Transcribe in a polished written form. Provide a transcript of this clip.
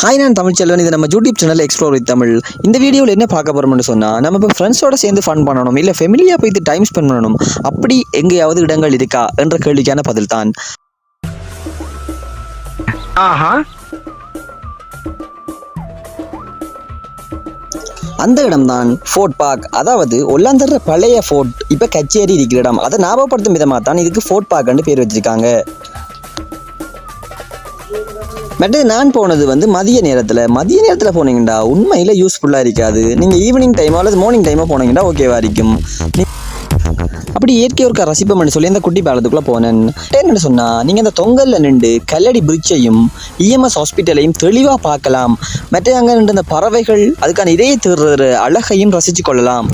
Hi, நான் தமிழ் செல்வன். இது நம்ம YouTube channel explore with Tamil. இந்த வீடியோவில் என்ன பார்க்க போகிறோம்னு சொன்னால், நம்ம இப்போ ஃப்ரெண்ட்ஸோட சேர்ந்து ஃபன் பண்ணணும், இல்லை ஃபெமிலியாக போய் டைம் ஸ்பெண்ட் பண்ணணும், அப்படி எங்கேயாவது இடங்கள் இருக்கா என்ற கேள்விக்கான பதில் தான். அந்த இடம்தான் ஃபோர்ட் பார்க். அதாவது ஒல்லாந்தர பழைய ஃபோர்ட் இப்போ கச்சேரி இருக்கிற இடம். அதை ஞாபகப்படுத்தும் விதமாக தான் இதுக்கு ஃபோர்ட் பார்க்னு பேர் வச்சிருக்காங்க. பட் நான் போனது மதிய நேரத்தில் போனீங்கடா உண்மையில் யூஸ்ஃபுல்லாக இருக்காது. நீங்கள் ஈவினிங் டைமோ அல்லது மார்னிங் டைமோ போனீங்கன்னா ஓகேவா இருக்கும். அப்படி இயற்கை ஒரு ரசிப்பம்னு சொல்லி அந்த குட்டி பாலத்துக்குள்ளே போனேன். என்னென்னு சொன்னால், நீங்கள் அந்த தொங்கலில் நின்று கல்லடி பிரிட்ஜையும் இஎம்எஸ் ஹாஸ்பிட்டலையும் தெளிவாக பார்க்கலாம். மற்ற அங்கே நின்று அந்த பறவைகள் அதுக்கான இடையே தேடுற அழகையும் ரசித்து கொள்ளலாம்.